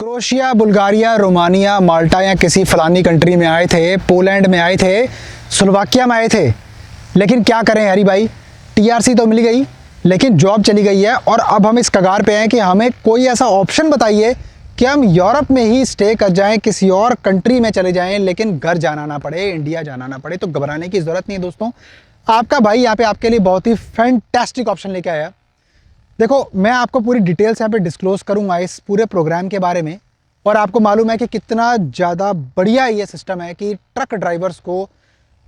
Croatia, Bulgaria, Romania, माल्टा या किसी फलानी कंट्री में आए थे, पोलैंड में आए थे, स्लोवाकिया में आए थे। लेकिन क्या करें हरी भाई, टीआरसी तो मिल गई लेकिन जॉब चली गई है और अब हम इस कगार पे हैं कि हमें कोई ऐसा ऑप्शन बताइए कि हम यूरोप में ही स्टे कर जाएं, किसी और कंट्री में चले जाएं, लेकिन घर जाना ना पड़े, इंडिया जाना ना पड़े। तो घबराने की ज़रूरत नहीं है दोस्तों, आपका भाई यहाँ पे आपके लिए बहुत ही फैंटास्टिक ऑप्शन लेके आया। देखो, मैं आपको पूरी डिटेल्स यहाँ पे डिस्क्लोज करूँगा इस पूरे प्रोग्राम के बारे में, और आपको मालूम है कि कितना ज़्यादा बढ़िया ये सिस्टम है कि ट्रक ड्राइवर्स को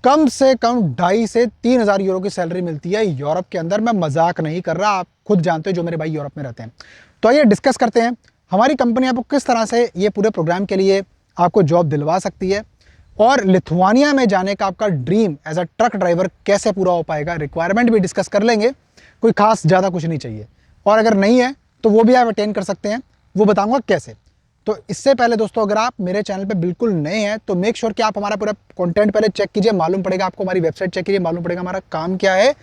कम से कम 2,500 से 3,000 यूरो की सैलरी मिलती है यूरोप के अंदर। मैं मजाक नहीं कर रहा, आप खुद जानते हो जो मेरे भाई यूरोप में रहते हैं। तो आइए डिस्कस करते हैं हमारी कंपनी आपको किस तरह से ये पूरे प्रोग्राम के लिए आपको जॉब दिलवा सकती है, और लिथुआनिया में जाने का आपका dream as a truck driver कैसे पूरा हो पाएगा। रिक्वायरमेंट भी डिस्कस कर लेंगे, कोई खास ज़्यादा कुछ नहीं चाहिए, और अगर नहीं है तो वो भी आप अटेंड कर सकते हैं, वो बताऊँगा कैसे। तो इससे पहले दोस्तों, अगर आप मेरे चैनल पे बिल्कुल नए हैं तो मेक श्योर कि आप हमारा पूरा कंटेंट पहले चेक कीजिए, मालूम पड़ेगा आपको, हमारी वेबसाइट चेक कीजिए, मालूम पड़ेगा हमारा काम क्या है।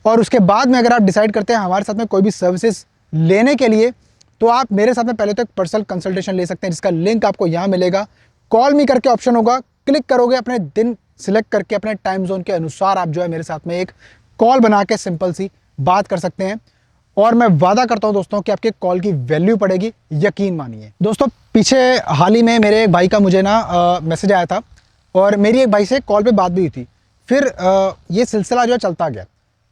और उसके बाद में अगर आप डिसाइड करते हैं हमारे साथ में कोई भी सर्विसेज लेने के लिए, तो आप मेरे साथ में पहले तो एक पर्सनल कंसल्टेशन ले सकते हैं, जिसका लिंक आपको यहाँ मिलेगा। कॉल मी करके ऑप्शन होगा, क्लिक करोगे, अपने दिन सिलेक्ट करके अपने टाइम जोन के अनुसार आप जो है मेरे साथ में एक कॉल बना के सिंपल सी बात कर सकते हैं। और मैं वादा करता हूं दोस्तों कि आपके कॉल की वैल्यू पड़ेगी, यकीन मानिए। दोस्तों, पीछे हाल ही में मेरे एक भाई का मुझे ना मैसेज आया था, और मेरी एक भाई से कॉल पे बात भी हुई थी। फिर ये सिलसिला जो है चलता गया,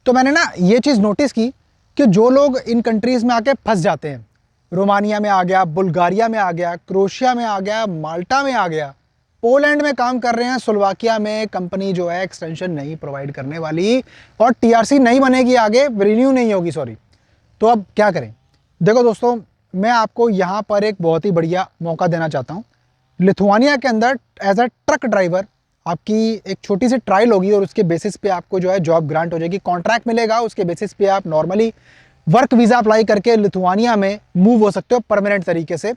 तो मैंने ना ये चीज़ नोटिस की कि जो लोग इन कंट्रीज़ में आके फंस जाते हैं, रोमानिया में आ गया, बुल्गारिया में आ गया, क्रोएशिया में आ गया, माल्टा में आ गया, पोलैंड में काम कर रहे हैं, स्लोवाकिया में कंपनी जो है एक्सटेंशन नहीं प्रोवाइड करने वाली, और टीआरसी नहीं बनेगी, आगे रिन्यू नहीं होगी, सॉरी। तो अब क्या करें? देखो दोस्तों, मैं आपको यहाँ पर एक बहुत ही बढ़िया मौका देना चाहता हूँ। लिथुआनिया के अंदर एज अ ट्रक ड्राइवर आपकी एक छोटी सी ट्रायल होगी, और उसके बेसिस पे आपको जो है जॉब ग्रांट हो जाएगी, कॉन्ट्रैक्ट मिलेगा। उसके बेसिस पे आप नॉर्मली वर्क वीज़ा अप्लाई करके लिथुआनिया में मूव हो सकते हो परमानेंट तरीके से।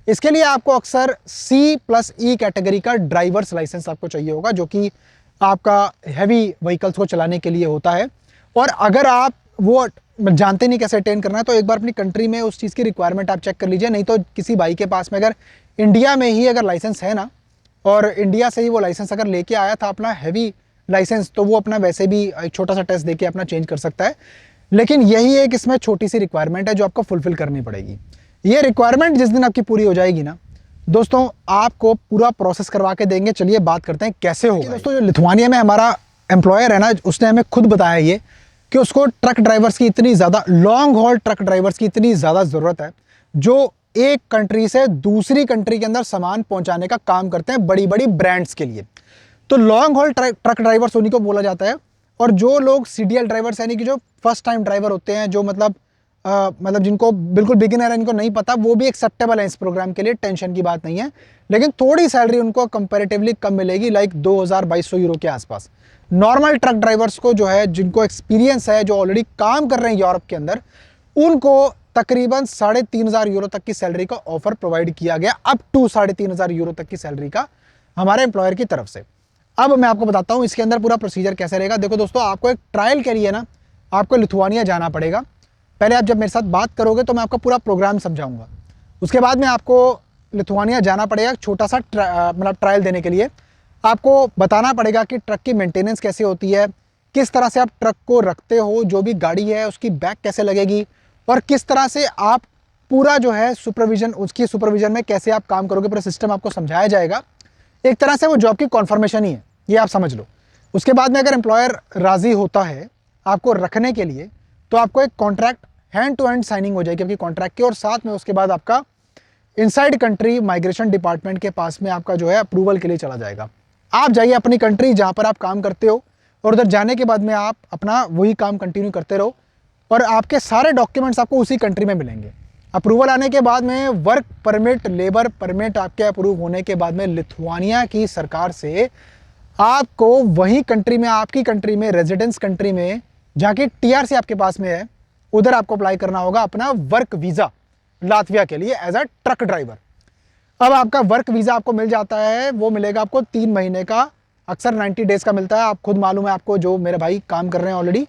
इसके लिए आपको अक्सर C+E कैटेगरी का ड्राइवर्स लाइसेंस आपको चाहिए होगा, जो कि आपका हैवी व्हीकल्स को चलाने के लिए होता है। और अगर आप वो जानते नहीं कैसे अटेंड करना है, तो एक बार अपनी कंट्री में उस चीज़ की रिक्वायरमेंट आप चेक कर लीजिए। नहीं तो किसी भाई के पास में अगर इंडिया में ही अगर लाइसेंस है ना, और इंडिया से ही वो लाइसेंस अगर लेके आया था अपना हैवी लाइसेंस, तो वो अपना वैसे भी एक छोटा सा टेस्ट देके अपना चेंज कर सकता है। लेकिन यही एक इसमें छोटी सी रिक्वायरमेंट है जो आपको फुलफिल करनी पड़ेगी। ये रिक्वायरमेंट जिस दिन आपकी पूरी हो जाएगी ना दोस्तों, आपको पूरा प्रोसेस करवा के देंगे। चलिए बात करते हैं कैसे होगा। दोस्तों, जो लिथुआनिया में हमारा एम्प्लॉयर है ना, उसने हमें खुद बताया ये कि उसको ट्रक ड्राइवर्स की इतनी ज़्यादा, लॉन्ग हॉल ट्रक ड्राइवर्स की इतनी ज़्यादा ज़रूरत है जो एक कंट्री से दूसरी कंट्री के अंदर सामान पहुंचाने का काम करते हैं बड़ी बड़ी ब्रांड्स के लिए। तो लॉन्ग हॉल ट्रक ड्राइवर्स उन्हीं को बोला जाता है। और जो लोग CDL ड्राइवर्स यानी कि जो फर्स्ट टाइम ड्राइवर होते हैं, जो मतलब जिनको बिल्कुल बिगिनर है, इनको नहीं पता, वो भी एक्सेप्टेबल है इस प्रोग्राम के लिए, टेंशन की बात नहीं है। लेकिन थोड़ी सैलरी उनको कंपैरेटिवली कम मिलेगी, लाइक 2,000-2,200 यूरो के आसपास। नॉर्मल ट्रक ड्राइवर्स को जो है, जिनको एक्सपीरियंस है, जो ऑलरेडी काम कर रहे हैं यूरोप के अंदर, उनको तकरीबन 3,500 यूरो तक की सैलरी का ऑफर प्रोवाइड किया गया, अप टू 3,500 यूरो तक की सैलरी का हमारे एम्प्लॉयर की तरफ से। अब मैं आपको बताता हूँ इसके अंदर पूरा प्रोसीजर कैसे रहेगा। देखो दोस्तों, आपको एक ट्रायल के लिए ना आपको लिथुआनिया जाना पड़ेगा। पहले आप जब मेरे साथ बात करोगे तो मैं आपको पूरा प्रोग्राम समझाऊंगा। उसके बाद में आपको लिथुआनिया जाना पड़ेगा छोटा सा मतलब ट्रायल देने के लिए। आपको बताना पड़ेगा कि ट्रक की मेंटेनेंस कैसे होती है, किस तरह से आप ट्रक को रखते हो, जो भी गाड़ी है उसकी बैक कैसे लगेगी, और किस तरह से आप पूरा जो है सुपरविजन, उसकी सुपरविजन में कैसे आप काम करोगे, पूरा सिस्टम आपको समझाया जाएगा। एक तरह से वो जॉब की कॉन्फर्मेशन ही है, ये आप समझ लो। उसके बाद में अगर एम्प्लॉयर राज़ी होता है आपको रखने के लिए, तो आपको एक contract hand to hand signing हो जाएगी आपकी कॉन्ट्रैक्ट की, और साथ में उसके बाद आपका इनसाइड कंट्री माइग्रेशन डिपार्टमेंट के पास में आपका जो है अप्रूवल के लिए चला जाएगा। आप जाइए अपनी कंट्री जहाँ पर आप काम करते हो, और उधर जाने के बाद में आप अपना वही काम कंटिन्यू करते रहो, और आपके सारे डॉक्यूमेंट्स आपको उसी कंट्री में मिलेंगे। अप्रूवल आने के बाद में वर्क परमिट, लेबर परमिट आपके अप्रूव होने के बाद में लिथुआनिया की सरकार से आपको वही कंट्री में, आपकी कंट्री में, रेजिडेंस कंट्री में, जहाँ की टीआरसी आपके पास में है, उधर आपको अप्लाई करना होगा अपना वर्क वीज़ा लातविया के लिए एज अ ट्रक ड्राइवर। अब आपका वर्क वीज़ा आपको मिल जाता है, वो मिलेगा आपको 3 महीने का, अक्सर 90 डेज़ का मिलता है। आप खुद मालूम है आपको, जो मेरे भाई काम कर रहे हैं ऑलरेडी,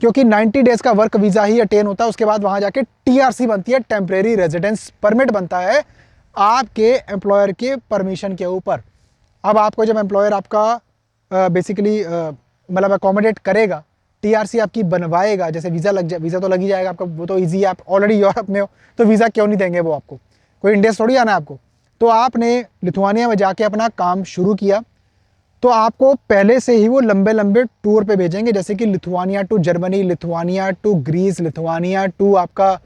क्योंकि 90 डेज़ का वर्क वीज़ा ही अटेन होता है। उसके बाद वहाँ जाके टीआरसी बनती है, टेम्परेरी रेजिडेंस परमिट बनता है आपके एम्प्लॉयर के परमिशन के ऊपर। अब आपको जब एम्प्लॉयर आपका बेसिकली मतलब अकोमोडेट करेगा, टीआरसी आपकी बनवाएगा, जैसे वीज़ा लग जाए, वीज़ा तो लग ही जाएगा आपका, वो तो ईजी है, आप ऑलरेडी यूरोप में हो तो वीज़ा क्यों नहीं देंगे वो आपको, कोई इंडिया से थोड़ी आना है आपको। तो आपने लिथुआनिया में जाके अपना काम शुरू किया, तो आपको पहले से ही वो लंबे लंबे टूर पे भेजेंगे, जैसे कि Lithuania to Germany, Lithuania to Greece, Lithuania to आपका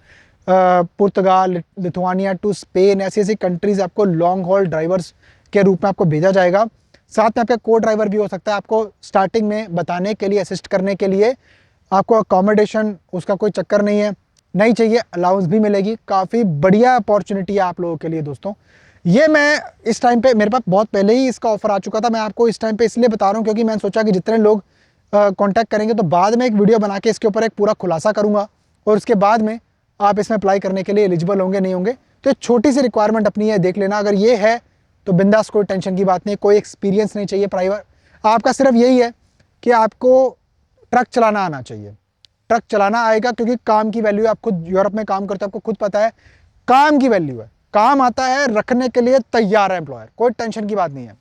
पुर्तगाल, लिथुआनिया टू स्पेन, ऐसी ऐसी कंट्रीज़ आपको लॉन्ग हॉल ड्राइवर्स के रूप में आपको भेजा जाएगा। साथ में आपका को ड्राइवर भी हो सकता है, आपको स्टार्टिंग में बताने के लिए, असिस्ट करने के लिए। आपको अकोमोडेशन उसका कोई चक्कर नहीं है, नहीं चाहिए, अलाउंस भी मिलेगी। काफ़ी बढ़िया अपॉर्चुनिटी है आप लोगों के लिए दोस्तों। ये मैं इस टाइम पे, मेरे पास बहुत पहले ही इसका ऑफर आ चुका था, मैं आपको इस टाइम पे इसलिए बता रहा हूँ क्योंकि मैंने सोचा कि जितने लोग कांटेक्ट करेंगे तो बाद में एक वीडियो बना के इसके ऊपर एक पूरा खुलासा करूँगा, और उसके बाद में आप इसमें अप्लाई करने के लिए एलिजिबल होंगे नहीं होंगे। तो एक छोटी सी रिक्वायरमेंट अपनी है, देख लेना। अगर ये है तो बिंदास, कोई टेंशन की बात नहीं, कोई एक्सपीरियंस नहीं चाहिए प्राइवेट, आपका सिर्फ यही है कि आपको ट्रक चलाना आना चाहिए। ट्रक चलाना आएगा क्योंकि काम की वैल्यू है, आप खुद यूरोप में काम करते हो, आपको खुद पता है काम की वैल्यू है, काम आता है, रखने के लिए तैयार है एम्प्लॉयर, कोई टेंशन की बात नहीं है।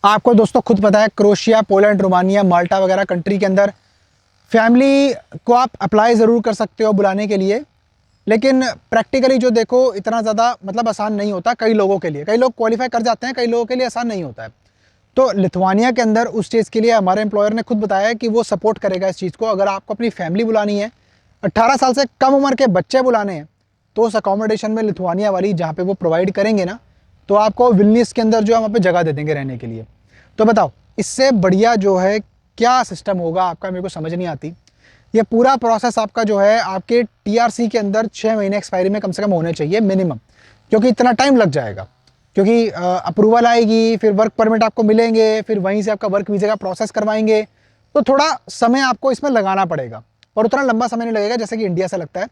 आपको दोस्तों खुद पता है क्रोएशिया, पोलैंड, रोमानिया, माल्टा वगैरह कंट्री के अंदर फैमिली को आप अप्लाई ज़रूर कर सकते हो बुलाने के लिए, लेकिन प्रैक्टिकली जो देखो इतना ज़्यादा मतलब आसान नहीं होता कई लोगों के लिए। कई लोग क्वालिफाई कर जाते हैं, कई लोगों के लिए आसान नहीं होता है। तो लिथुआनिया के अंदर उस चीज़ के लिए हमारे एम्प्लॉयर ने खुद बताया है कि वो सपोर्ट करेगा इस चीज़ को। अगर आपको अपनी फैमिली बुलानी है, 18 साल से कम उम्र के बच्चे बुलाने हैं, तो उस अकोमोडेशन में लिथुआनिया वाली जहाँ पे वो प्रोवाइड करेंगे ना, तो आपको विल्नियस के अंदर जो है वहाँ पे जगह दे देंगे रहने के लिए। तो बताओ इससे बढ़िया जो है क्या सिस्टम होगा आपका, मेरे को समझ नहीं आती। ये पूरा प्रोसेस आपका जो है आपके टीआरसी के अंदर 6 महीने एक्सपायरी में कम से कम होने चाहिए मिनिमम, क्योंकि इतना टाइम लग जाएगा, क्योंकि अप्रूवल आएगी, फिर वर्क परमिट आपको मिलेंगे, फिर वहीं से आपका वर्क वीज़ा का प्रोसेस करवाएंगे, तो थोड़ा समय आपको इसमें लगाना पड़ेगा, और उतना लंबा समय नहीं लगेगा जैसे कि इंडिया से लगता है।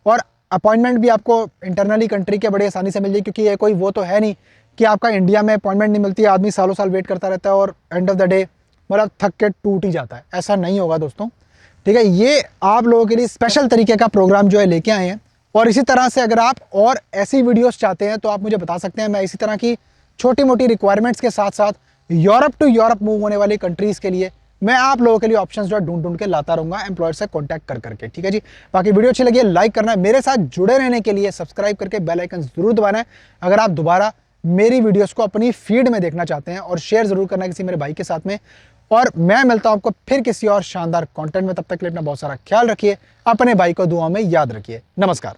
और अपॉइंटमेंट भी आपको इंटरनली कंट्री के बड़े आसानी से मिल जाए, क्योंकि ये कोई वो तो है नहीं कि आपका इंडिया में अपॉइंटमेंट नहीं मिलती है, आदमी सालों साल वेट करता रहता है और एंड ऑफ द डे मतलब थक के टूट ही जाता है। ऐसा नहीं होगा दोस्तों, ठीक है। ये आप लोगों के लिए स्पेशल तरीके का प्रोग्राम जो है लेके आए हैं। और इसी तरह से अगर आप और ऐसी वीडियोस चाहते हैं तो आप मुझे बता सकते हैं, मैं इसी तरह की छोटी मोटी रिक्वायरमेंट्स के साथ साथ यूरोप टू यूरोप मूव होने वाली कंट्रीज़ के लिए मैं आप लोगों के लिए ऑप्शंस जो है ढूंढ ढूंढ के लाता रहूँगा एम्प्लॉयर से कॉन्टैक्ट कर करके, ठीक है जी। बाकी वीडियो अच्छी लगी है लाइक करना है, मेरे साथ जुड़े रहने के लिए सब्सक्राइब करके बेल आइकन जरूर दबाना है। अगर आप दोबारा मेरी वीडियोज़ को अपनी फीड में देखना चाहते हैं, और शेयर ज़रूर करना है किसी मेरे भाई के साथ में। और मैं मिलता हूं आपको फिर किसी और शानदार कंटेंट में, तब तक के लिए अपना बहुत सारा ख्याल रखिए, अपने भाई को दुआ में याद रखिए। नमस्कार।